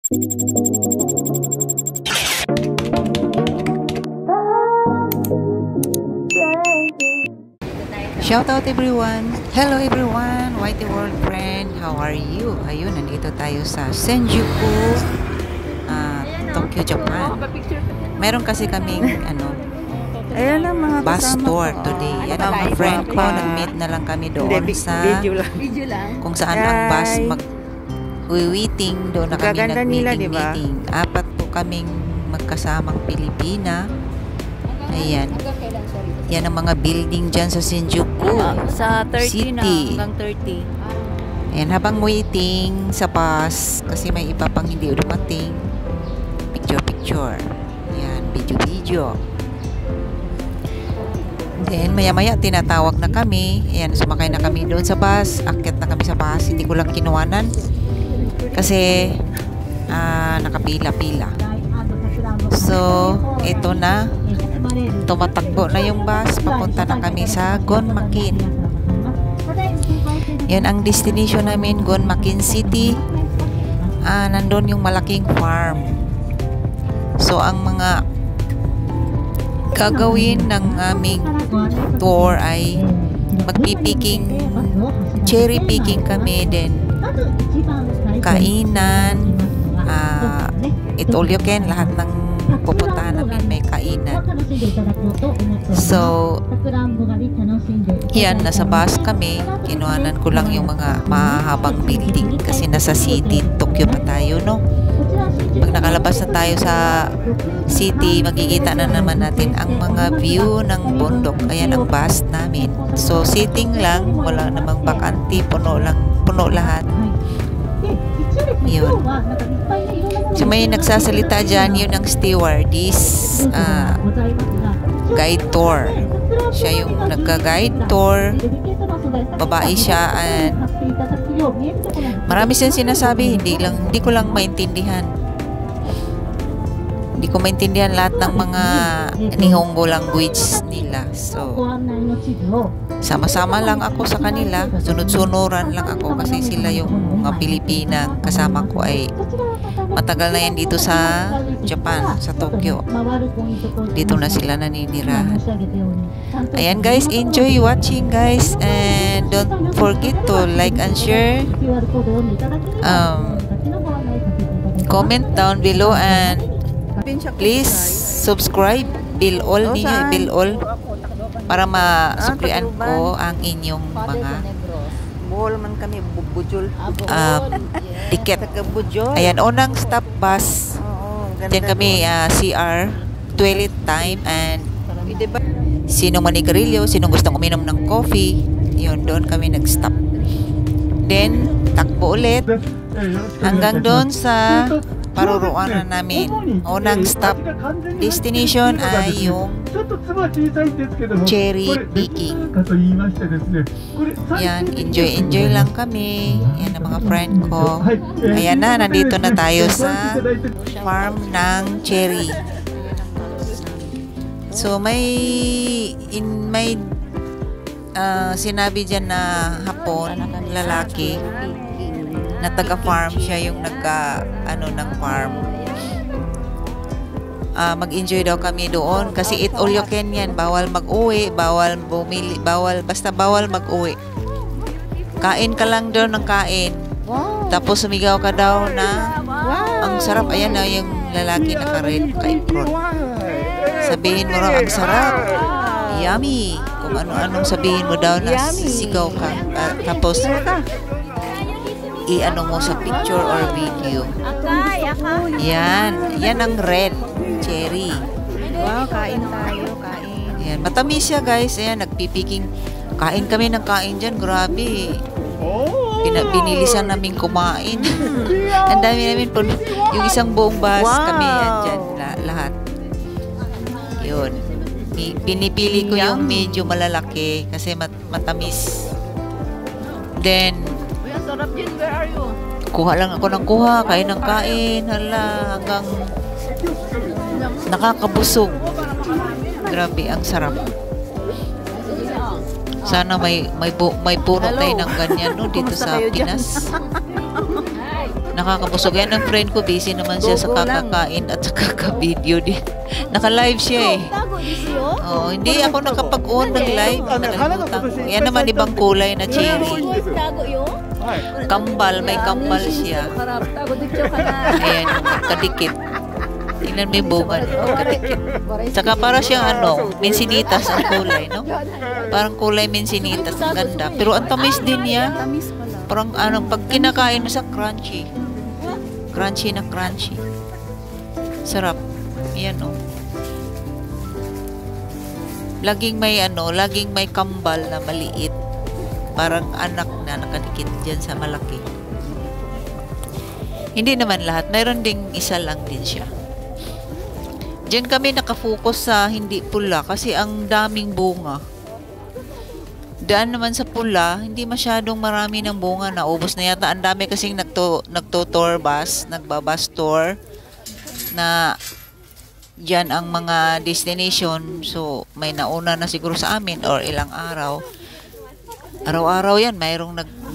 Shout out everyone! Hello everyone! Whitey World friend! How are you? Ayun, nandito tayo sa Shinjuku, Tokyo, Japan. Meron kasi kaming ayan ang mga bus tour today. Yan ang mga friend ko. Nag-meet na lang kami doon sa kung saan ang bus mag-waiting. Doon na kami nag-meeting. Apat po kaming magkasamang Pilipina. Ayan. Yan ang mga building dyan sa Shinjuku sa 30 City. na, hanggang 30. Ayan, habang waiting sa bus, kasi may iba pang hindi dumating, picture. Ayan, video. Then, maya-maya, tinatawag na kami. Ayan, sumakay na kami doon sa bus. Akyat na kami sa bus. Hindi ko lang kinuwanan. Kasi, nakapila-pila. So, ito na. Tumatakbo na yung bus. Papunta na kami sa Gonmakin. Yan ang destination namin, Gonmakin City. Nandun yung malaking farm. So, ang mga gagawin ng aming tour ay cherry picking kami, then kainan, all you can, lahat ng pupuntahan namin may kainan. So, yan, nasa bus kami. Kinuhanan ko lang yung mga mahahabang building kasi nasa city, Tokyo pa tayo, no? Pag nakalabas na tayo sa city, makikita na naman natin ang mga view ng bundok. Ayan ang bus namin. So, sitting lang, wala namang bakante, puno lahat. Yun. So, may nagsasalita dyan, yun ang stewardess, guide tour. Siya yung nagka-guide tour. Babae siya, and marami siyang sinasabi, hindi ko lang maintindihan. Hindi ko maintindihan lahat ng mga Nihongo language nila. So, sama-sama lang ako sa kanila. Sunod-sunuran lang ako kasi sila yung mga Pilipina. Kasama ko ay matagal na yan dito sa Japan, sa Tokyo. Dito na sila naninirahan. Ayan guys, enjoy watching guys. And don't forget to like and share. Comment down below and please subscribe, bell all para masuklian ko ang inyong mga ticket. Ayan, unang stop bus. Diyan kami CR, toilet time, and sinong manigarilyo, sinong gustong uminom ng coffee, yun, doon kami nag-stop. Then, takbo ulit hanggang doon sa paruruanan namin. Unang stop destination ay yung cherry picking. Yan, enjoy lang kami. Yan ang mga friend ko. Ayan na, nandito na tayo sa farm ng cherry. So, may sinabi dyan na hapon, lalaki, na taga-farm siya, yung ng farm. Mag-enjoy daw kami doon kasi eat all you can yan. Bawal mag-uwi, bawal bumili, basta bawal mag-uwi. Kain ka lang doon ng kain. Tapos sumigaw ka daw na ang sarap. Ayan na yung lalaki naka-red ka-apron. Sabihin mo raw ang sarap. Yummy. Kung ano-anong sabihin mo daw na sigaw ka. Tapos i-ano mo sa picture or video. Yan ang red cherry. Wow, kain tayo, kain. Yan, matamis siya guys. Ayan, nagpipiking. Kain kami ng kain dyan, grabe. Binilisan namin kumain. Ang dami namin po. Yung isang buong bus kami yan dyan, lahat. Yun. Pinipili ko yung medyo malalaki kasi matamis. Then, kuha lang ako ng kuha, kain ng kain, hanggang nakakabusog. Grabe, ang sarap. Sana may puno tayo ng ganyan, no, dito sa Pinas. Nakakabusog. Yan ang friend ko, busy naman siya sa Go, go lang. kakakain at sa kaka-video din. Naka-live siya eh. Oo, hindi ako nakapag-on ng live. Nakalimutan ko. Yan naman ibang kulay na cherry. Kambal, may kambal siya. Ayan, kadikit. Tingnan mo yung bunga niya, kadikit. Saka para siyang minsinitas ang kulay, no? Parang kulay minsinitas, ang ganda. Pero ang tamis din niya. Tamis pala. Parang pag kinakain mo sa crunchy. Crunchy na crunchy. Sarap. Yan oh. Laging may kambal na maliit. Parang anak na nakadikit dyan sa malaki. Hindi naman lahat. Mayroon ding isa lang din siya. Diyan kami nakafocus sa hindi pula kasi ang daming bunga. Daan naman sa pula, hindi masyadong marami ng bunga. Naubos na yata. Ang dami kasing nagto-tour bus, nagbabus tour na dyan ang mga destination. So, may nauna na siguro sa amin or ilang araw. Araw-araw yan,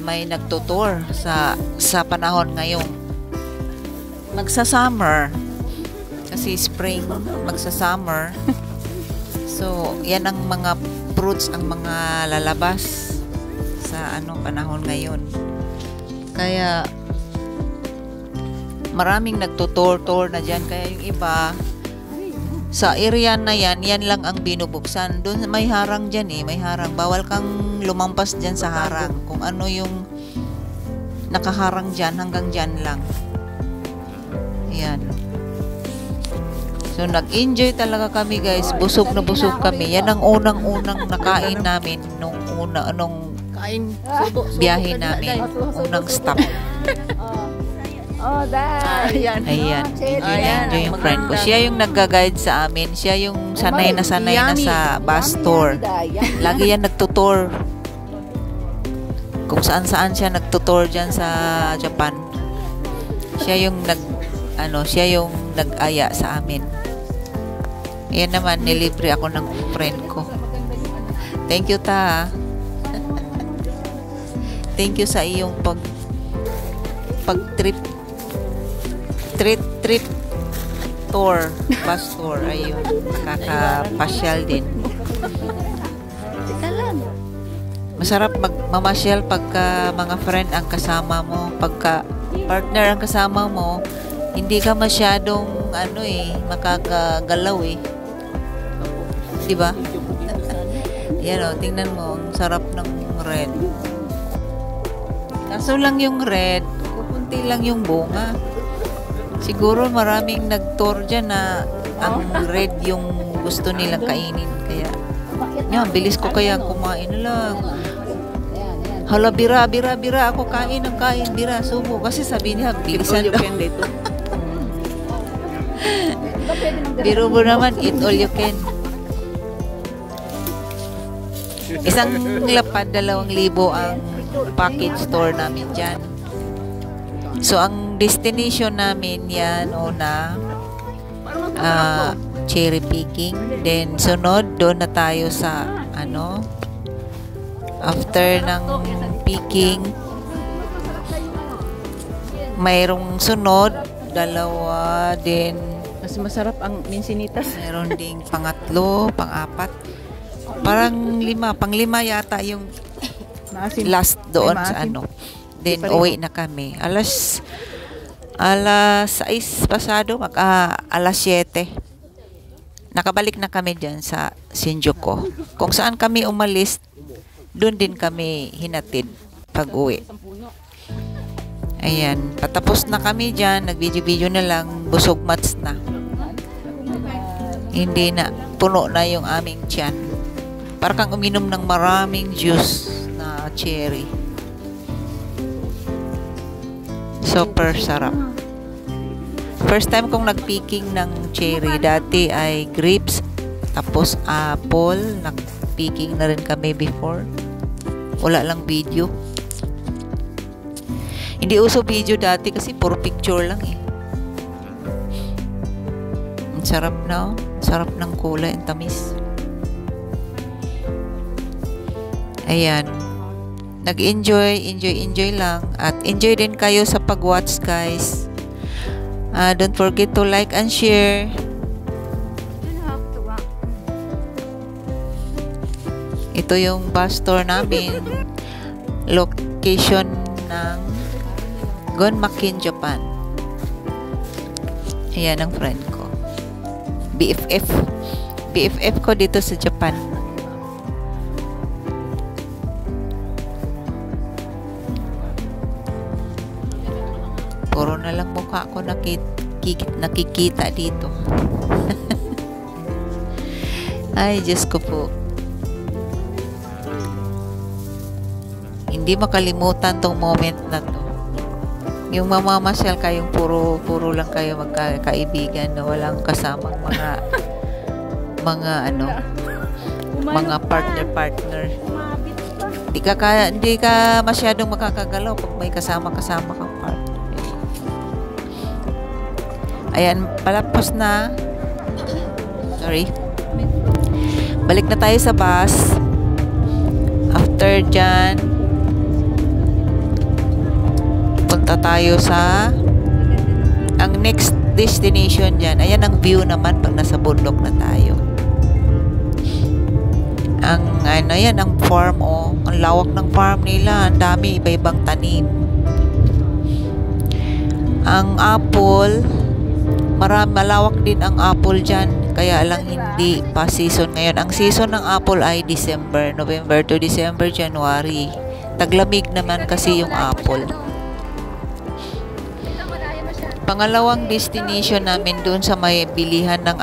may nagto-tour sa panahon ngayong magsa-summer. Kasi spring, magsa-summer. So, yan ang mga fruits ang mga lalabas sa panahon ngayon. Kaya maraming nagtutor na dyan. Kaya yung iba sa area na yan lang ang binubuksan. Doon may harang dyan eh. May harang. Bawal kang lumampas dyan sa harang. Kung ano yung nakaharang dyan, hanggang dyan lang. Ayan. So, nag-enjoy talaga kami, guys. Busog na busog kami. Yan ang unang-unang nakain namin nung biyahe namin. Unang stop. Ayan. Ayan. Enjoy yung friend ko. Siya yung nagga-guide sa amin. Siya yung sanay na sa bus tour. Lagi yan nagtutour. Kung saan-saan siya nagtutour dyan sa Japan. Siya yung nag-aya sa amin. Ayan naman, nilibre ako ng friend ko. Thank you, ta. Thank you sa iyong pag-trip tour, bus tour. Ayun, kakapasyal din. Masarap mamasyal pagka mga friend ang kasama mo, pagka partner ang kasama mo, hindi ka masyadong makakagalaw eh. Diba? Yan o, tingnan mo, ang sarap ng red. Kaso lang yung red, kukunti lang yung bunga. Siguro maraming nag-tour dyan na ang red yung gusto nilang kainin. Kaya, yan, bilis ko kaya kumain lang. Hala, bira ako kain, bira, subo. Kasi sabi niya, bilisan daw. Biro mo naman, eat all you can. Isang lapad, 2,000 ang package store namin dyan. So, ang destination namin yan, cherry picking. Then, sunod, doon na tayo sa, after ng picking, mayroong sunod, 2, din. Mas masarap ang minsinitas. Mayroon ding pangatlo, pang-4. Parang 5. Pang-5 yata yung Maasim. last doon Ay, sa maasim. Then, uwi na kami. Alas 6 pasado, alas 7. Nakabalik na kami dyan sa Shinjuku. Kung saan kami umalis, doon din kami hinatid pag-uwi. Ayan, patapos na kami dyan, nag-video-video na lang, busog mats na. Hindi na, puno na yung aming tiyan. Parang kang uminom ng maraming juice na cherry. Super sarap. First time kong nag-picking ng cherry. Dati ay grapes, tapos apple. Nag-picking na rin kami before. Wala lang video. Hindi uso video dati kasi puro picture lang eh. Ang sarap na, sarap ng kulay, ang tamis. Ayan. enjoy lang. At enjoy din kayo sa pag-watch, guys. Don't forget to like and share. Ito yung bus tour namin. Location ng Gunmakin, Japan. Ayan ang friend ko. BFF ko dito sa Japan. Puro na lang mukha ko nakikita dito. Ay, Diyos ko po. Hindi makalimutan tong moment na to. Yung mamamasyal kayong puro lang kayo magkakaibigan na walang kasamang mga partner. Hindi ka masyadong makakagalaw pag may kasama kang partner. Ayan, palapos na. Sorry. Balik na tayo sa bus. After dyan, punta tayo sa ang next destination dyan. Ayan ang view naman pag nasa bundok na tayo. Yan ang farm, ang lawak ng farm nila, ang dami, iba-ibang tanim. Ang apple, malawak din ang apple dyan, kaya lang hindi pa season ngayon. Ang season ng apple ay December, November to December, January. Taglamig naman kasi yung apple. Pangalawang destination namin doon sa may bilihan ng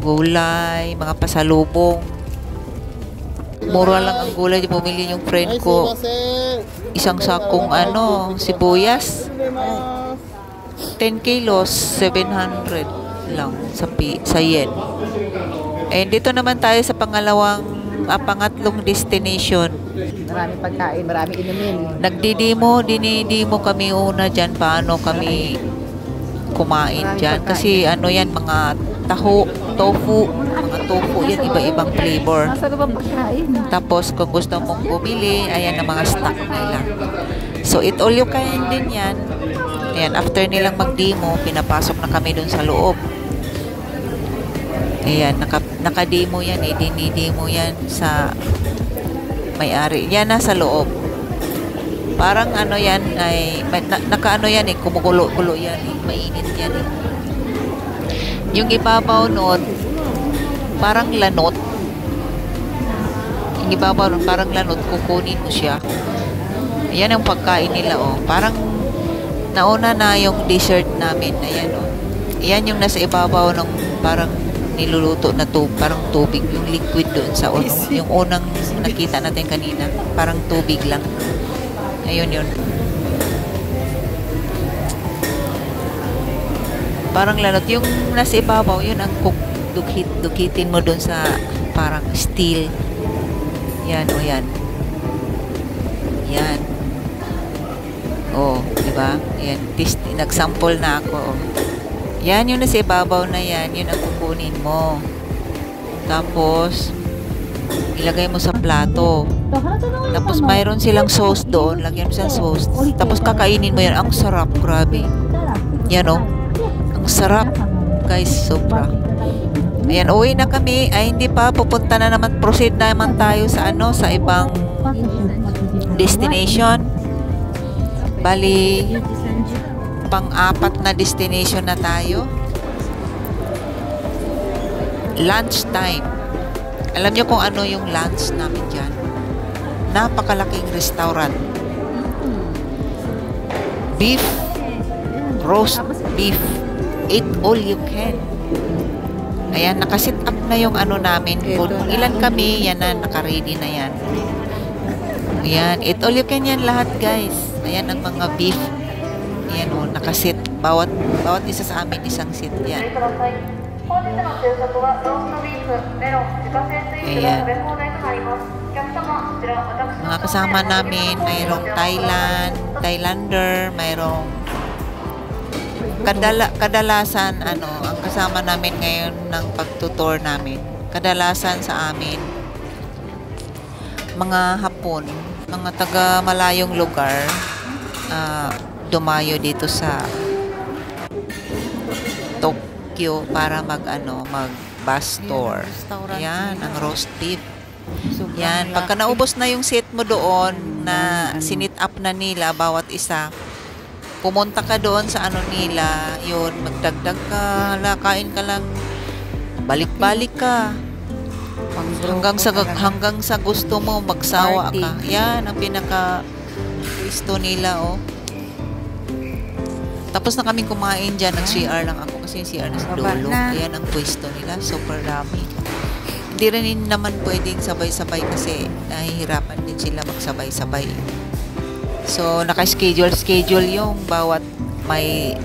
gulay, mga pasalubong. Mura lang ang gulay. Bumili yung friend ko. Isang sakong sibuyas. 10 kilos, 700 lang sa yen. And dito naman tayo sa pangatlong destination. Marami pagkain, marami inumin. Dinidimo kami una dyan. Paano kami kumain dyan? Kasi yan, mga tofu yan, iba-ibang flavor. Tapos kung gusto mong bumili, ayan ang mga stock nila. So it all you can din yan. Ayan, after nilang mag-demo, pinapasok na kami dun sa loob. Ayan, naka-demo yan eh. Dinidemo yan sa may-ari. Yan nasa loob. Parang yan ay yan eh, kumukulo-kulo yan eh. Mainit yan eh. Yung ibabaw noon, parang lanot. Yung ibabaw noon, parang lanot, kukunin mo siya. Ayan ang pagkain nila Parang nauna na yung dessert namin. Ayan Ayan yung nasa ibabaw ng parang niluluto na parang tubig. Yung liquid doon sa yung unang nakita natin kanina. Parang tubig lang. Ayun yun. Parang lanot. Yung nasa ibabaw, yun ang dukitin mo dun sa parang steel. Yan, yan. Yan. Diba? Yan. Nag-sample na ako. Yan, yung nasa ibabaw na yan, yun ang kukunin mo. Tapos, ilagay mo sa plato. Tapos, mayroon silang sauce doon. Lagyan mo silang sauce. Tapos, kakainin mo yan. Ang sarap. Grabe. Yan, Ang sarap. Guys, sobra. Ayan, uwi na kami. Ay, hindi pa. Pupunta na naman. Proceed naman tayo sa sa ibang destination. Bali, pang-apat na destination na tayo. Lunch time. Alam nyo kung ano yung lunch namin dyan? Napakalaking restaurant. Beef. Roast beef. Eat all you can. Ayan, nakasit up na yung namin. Kung ilan kami, yan na, nakaready na yan. Ayan, eat all you can yan lahat, guys. Ayan ang mga beef. Ayan nakasit. Bawat isa sa amin, isang sit. Yan. Ayan. Mga kasama namin, mayroong Thailander, mayroong kadalasan ang kasama namin ngayon ng pagtutour namin. Kadalasan sa amin mga Hapon. mga taga malayong lugar dumayo dito sa Tokyo para mag bus tour. Yan, ang roast beef. Yan, pagka naubos na yung set mo doon na sinit up na nila bawat isa, pumunta ka doon sa ano nila, yun, magdagdag ka, kain ka lang, balik-balik ka. Hanggang sa gusto mo, magsawa ka. Yan, ang pinaka pwesto nila, oh. Tapos na kaming kumain dyan, nag-CR lang ako kasi yung CR na sa dulo. Ayan ang pwesto nila, super dami. Hindi rin naman pwedeng sabay-sabay kasi nahihirapan din sila magsabay-sabay. So, naka-schedule yung bawat may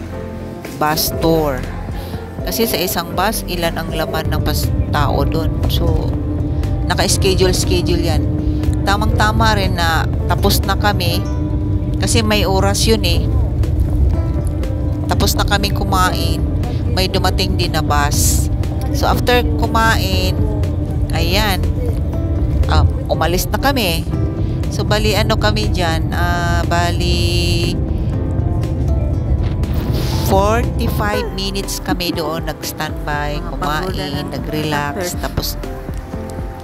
bus tour. Kasi sa isang bus, ilan ang laman ng tao doon. So, naka-schedule yan. Tamang-tama rin na tapos na kami kasi may oras yun eh. Tapos na kaming kumain, may dumating din na bus. So, after kumain, ayan, umalis na kami. So, bali, kami dyan? Bali, 45 minutes kami doon, nag-standby, kumain, nag-relax, tapos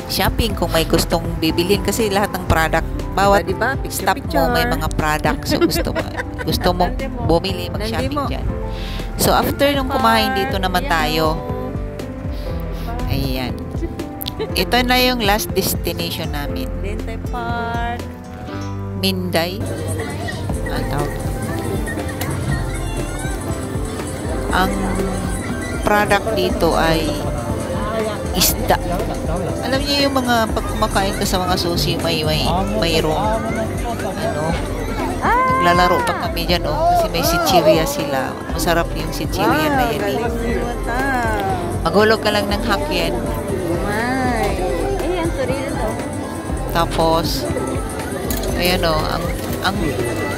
shopping kung may gustong bibilin kasi lahat ng product, bawat stop mo may mga product. So, gusto mo bumili, mag-shopping dyan. So, after nung kumain, dito naman tayo. Ayan. Ito na yung last destination namin. Dente Park. Minday. Ang product dito ay isda. Alam niyo yung mga pag kumakain ka sa mga sushi, mayroong naglalaro pa kami dyan, kasi may sichirya sila. Masarap yung sichirya na yan. Maghulog ka lang ng hakyen. Tapos, ayan ang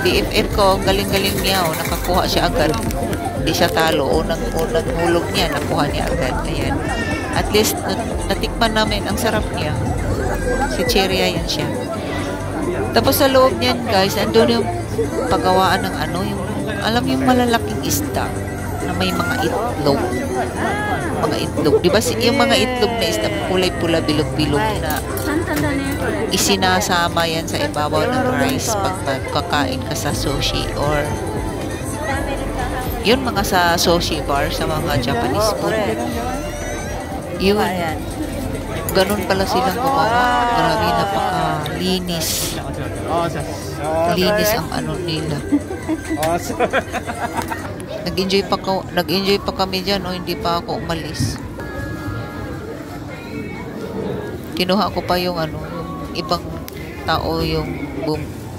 BFF ko, galing-galing niya, nakakuha siya agad. Hindi siya talo. Unang hulog niya, nakuha niya agad. Ayan. At least, natikman namin, ang sarap niya. Si Cheria yan siya. Tapos sa loob niyan, guys, andun yung paggawaan ng alam yung malalaking isda na may mga itlog. Mga itlog. Diba yung mga itlog na isda, kulay pula, bilog-bilog na isinasama yan sa ibabaw ng rice pag magkakain ka sa sushi or yun mga sa sushi bar sa mga Japanese food. Yun. Ganun pala silang gumawa. Grabe, napaka-linis. Linis ang nila. Nag-enjoy pa kami dyan hindi pa ako umalis. Kinuha ko pa yung yung ibang tao yung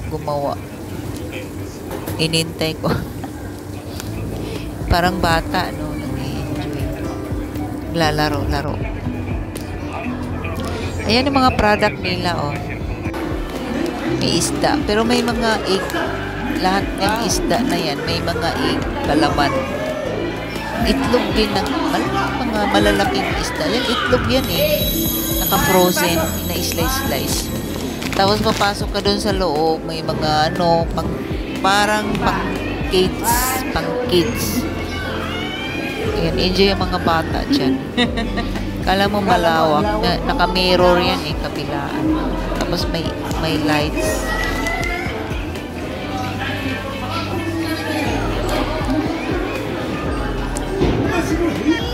gumawa. Inintay ko. Parang bata, nag-enjoy. Lalaro. Ayan yung mga product nila, May isda. Pero may mga egg. Lahat ng isda na yan, may mga egg, kalaman. Itlog din ng mga malalaking isda. Yan, itlog yan Naka-frozen, na-slice. Tapos papasok ka doon sa loob, may mga parang pang-kids. Ayan, enjoy yung mga bata dyan. Kala mo malawak. Naka-mirror yan kabilaan. Tapos may lights.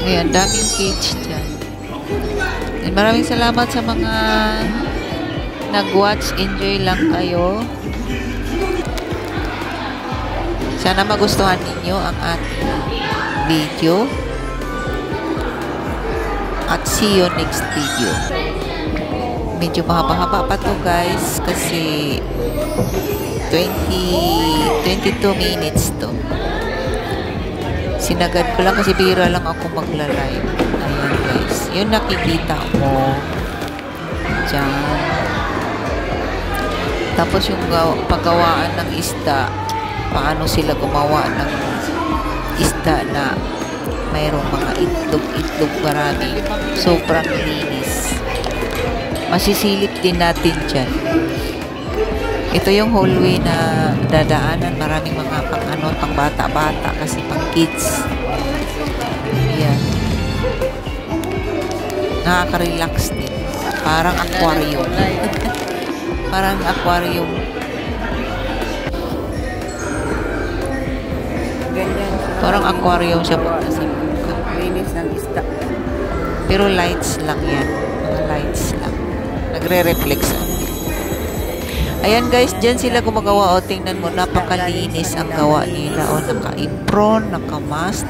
Ayan, daming cage dyan. And maraming salamat sa mga nag-watch. Enjoy lang kayo. Sana magustuhan ninyo ang ating video. At see you next video. Medyo mahaba-haba pa to, guys, kasi 22 minutes to. Sinagad ko lang kasi bira lang ako magla-live. Ayan, guys. Yung nakikita mo dyan. Tapos yung paggawaan ng isda, paano sila gumawa ng isda na mayroong mga itlog marami. Sobrang linis. Masisilip din natin dyan. Ito yung hallway na dadaanan. Maraming mga pang bata-bata kasi pang kids. Ayan. Nakaka-relax din. Parang aquarium. Parang aquarium. Ganyan. Parang aquarium siya pag nasa Linis ng isda. pero lights lang yan. Mga lights lang. Nagre-reflex. Ayan guys, dyan sila gumagawa. O, tingnan mo, napakalinis ang gawa nila. O, naka-apron, naka-mask.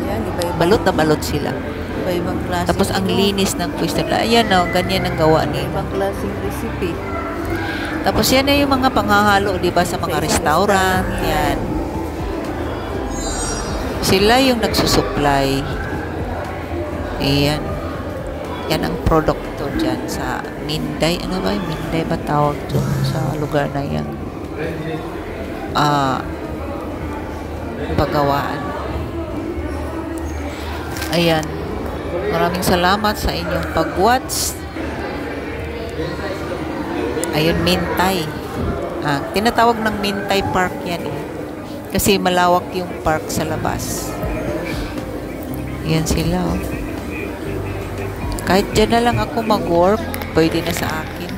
Yan, iba-iba. Balot na balot sila. Iba-ibang klase. Tapos ang linis ng pwesto nila. Ayan o, ganyan ang gawa nila. Ibang klaseng recipe. Tapos yan na yung mga panghahalo, di ba, sa mga restaurant. Yan. Sila yung nagsusupply. Ayan. Yan ang produkto dyan sa Minday. Ano ba yung Minday ba tawag dyan sa lugar na yan? Pagawaan. Ayan. Maraming salamat sa inyong pag-watch. Ayun, Mintay. Tinatawag ng Mintay Park yan eh. Kasi malawak yung park sa labas. Yan sila oh. Kahit dyan na lang ako mag-work, pwede na sa akin.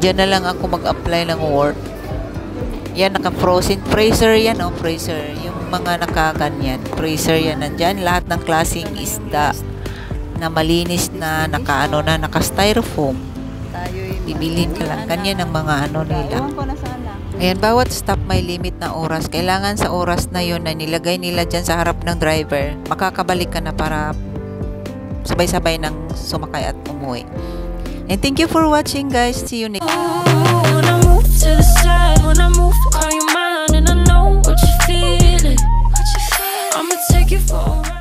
Dyan na lang ako mag-apply ng work. Yan, naka-frozen. Freezer yan, oh, freezer. Yung mga nakaganyan. Freezer yan. Nandyan, lahat ng klaseng isda na malinis na, naka-styrofoam. Bibilin ka lang. Ganyan ang mga ano nila. Ayan, bawat stop may limit na oras. Kailangan sa oras na yun na nilagay nila dyan sa harap ng driver, makakabalik ka na para sabay-sabay nang sumakay at umuwi. And thank you for watching guys. See you next time. When I move to the side, when I move, call your mind and I know what you're feeling. I'ma take you for a ride.